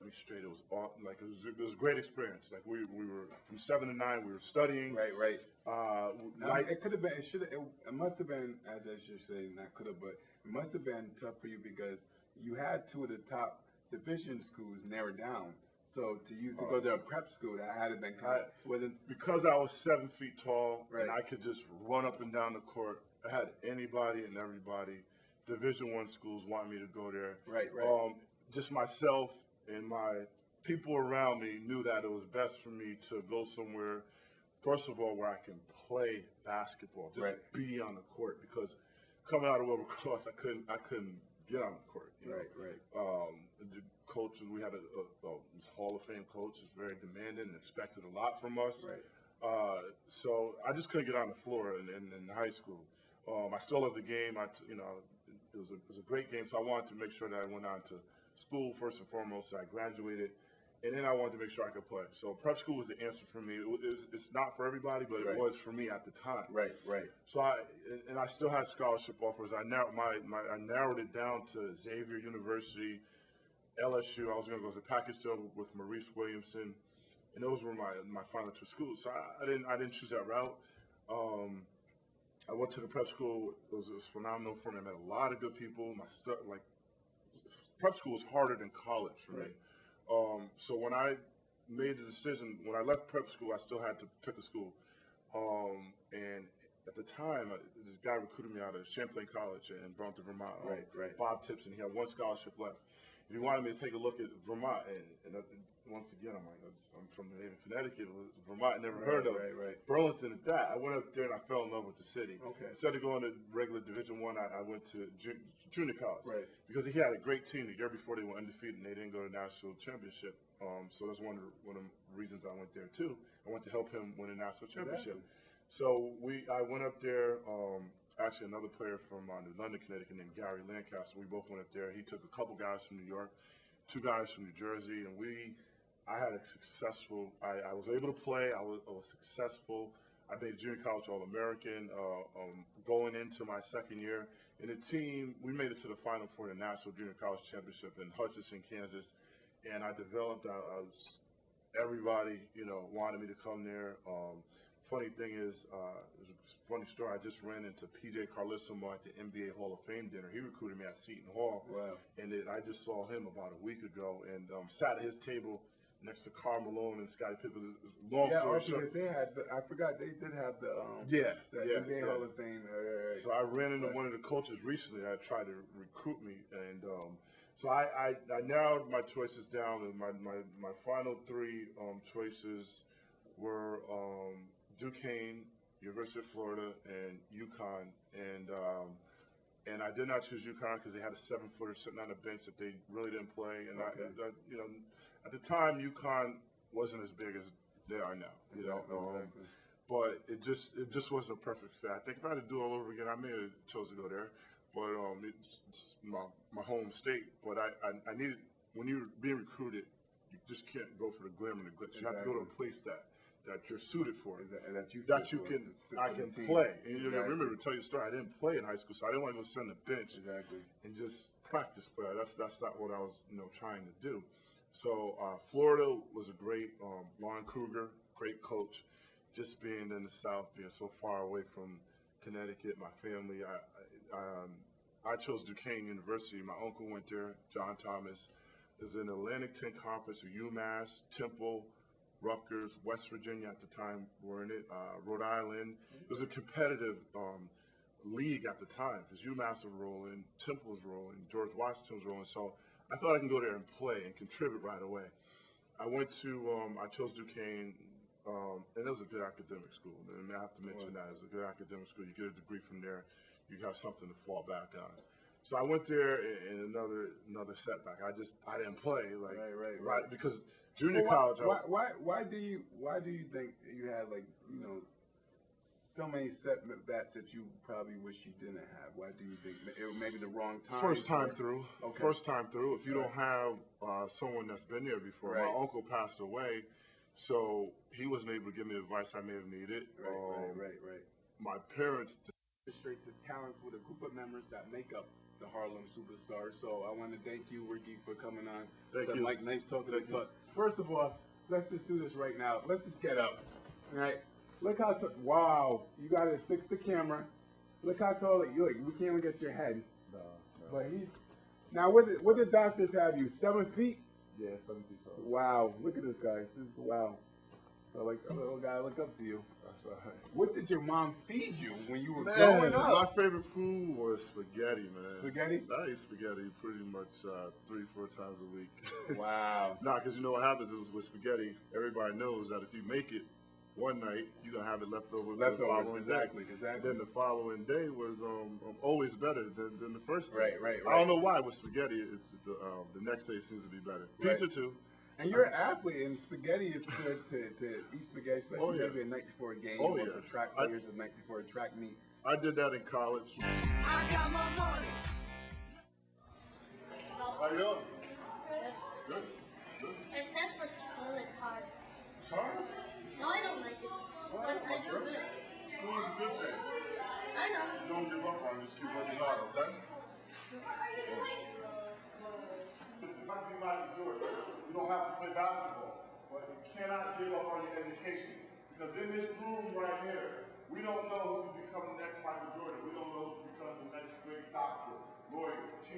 me straight. It was all, like it was a great experience. Like we were from 7 to 9. We were studying. Right, right. Now, Nights, it could have been. It should. It must have been, as you're saying, not could have, but it must have been tough for you because you had two of the top division schools narrowed down. So to you to go to a prep school, that had been kind of wasn't because I was 7 feet tall right. and I could just run up and down the court. I had anybody and everybody. Division I schools want me to go there. Right, right. Just myself and my people around me knew that it was best for me to go somewhere, first of all, where I can play basketball, just right. be on the court. Because coming out of Wilbercross, I couldn't get on the court. Right, right. The coaches, we had a Hall of Fame coach, is very demanding and expected a lot from us. Right. So I just couldn't get on the floor in high school. I still love the game. It was a great game. So I wanted to make sure that I went on to school first and foremost. So I graduated, and then I wanted to make sure I could play. So prep school was the answer for me. It's not for everybody, but right. it was for me at the time. Right, right. So I still had scholarship offers. I narrowed it down to Xavier University, LSU. I was going to go as a package deal with Maurice Williamson, and those were my final two schools. So I didn't choose that route. I went to the prep school. It was phenomenal for me. I met a lot of good people. Prep school is harder than college for right. me. So when I made the decision, when I left prep school, I still had to pick a school. And at the time, this guy recruited me out of Champlain College in Burlington, Vermont. Right, right. Bob Tipson. He had one scholarship left. He wanted me to take a look at Vermont, and once again, I'm like, I'm from New Haven, Connecticut. Vermont, never heard of. Right, right. Burlington at that. I went up there and I fell in love with the city. Okay. Instead of going to regular Division I went to junior college. Right. Because he had a great team. The year before they went undefeated and they didn't go to national championship. So that's one of the reasons I went there too. I went to help him win a national championship. Exactly. So I went up there. Actually, another player from New London, Connecticut, named Gary Lancaster. We both went up there. He took a couple guys from New York, 2 guys from New Jersey, and I had a successful. I was able to play. I was successful. I made junior college All-American going into my second year. And the team, we made it to the Final Four of the National Junior College Championship in Hutchinson, Kansas. And I developed. Everybody, wanted me to come there. Funny thing is, there's a funny story. I just ran into P.J. Carlissimo at the NBA Hall of Fame dinner. He recruited me at Seton Hall. Wow. And I just saw him about a week ago and sat at his table next to Karl Malone and Scottie Pippen. Long story short. I forgot they did have the NBA Hall of Fame. Right. So I ran into one of the coaches recently that tried to recruit me, and so I narrowed my choices down. And my final 3 choices were Duquesne, University of Florida, and UConn. And I did not choose UConn because they had a 7-footer sitting on the bench that they really didn't play. And okay. At the time, UConn wasn't as big as they are now. Exactly. But it just wasn't a perfect fit. I think if I had to do it all over again, I may have chosen to go there. But it's my home state. But I needed, when you're being recruited, you just can't go for the glamour and the glitz. You have to go to a place that you're suited for, and that you can play. And I remember to tell you a story. I didn't play in high school, so I didn't want to go sit on the bench and just practice play. That's not what I was trying to do. So Florida was a great Lon Kruger, great coach. Just being in the South, being so far away from Connecticut, my family. I chose Duquesne University. My uncle went there, John Thomas. Is in the Atlantic 10 Conference of UMass, Temple, Rutgers, West Virginia at the time were in it, Rhode Island. It was a competitive league at the time because UMass was rolling, Temple was rolling, George Washington was rolling. So I thought I can go there and play and contribute right away. I chose Duquesne, and it was a good academic school. And I have to mention that it's a good academic school. You get a degree from there, you have something to fall back on. So I went there in another setback. I didn't play right because junior college. Why do you think you had so many setbacks that you probably wish you didn't have? Why do you think it was maybe the wrong time? First time through. Okay. First time through. If you don't have someone that's been there before, my uncle passed away, so he wasn't able to give me advice I may have needed. Right. My parents demonstrates his talents with a group of members that make up the Harlem superstar. So I want to thank you, Ricky, for coming on. Thank you. Mike, nice talking to you. First of all, let's just do this right now. Let's just get up. All right. Look how wow. You got to fix the camera. Look how tall you look. We can't even get your head. No. But he's now. What did doctors have you? 7 feet? Yeah, 7 feet tall. Wow. Look at this guy. This is wow. So like a little guy, look up to you. That's all right. What did your mom feed you when you were Man, growing up? my favorite food was spaghetti, man. Spaghetti? I eat spaghetti pretty much 3-4 times a week. Wow. Nah, because you know what happens is with spaghetti, everybody knows that if you make it one night, you're going to have it left over for the following exactly. day. Then the following day was always better than the first day. Right. I don't know why with spaghetti, it's the next day seems to be better. Pizza too. And you're an athlete, and spaghetti is good to eat spaghetti, especially maybe a night before a game or for track players the night before a track meet. I did that in college. I got my money. How you doing? Good. Except for school, it's hard. It's hard? No, I don't like it. But I do good. School is a good thing. I know. Don't give up on it. Just keep working hard, okay? Not be Michael Jordan. You don't have to play basketball, but you cannot give up on your education. Because in this room right here, we don't know who can become the next Michael Jordan. We don't know who can become the next great doctor, lawyer, teacher.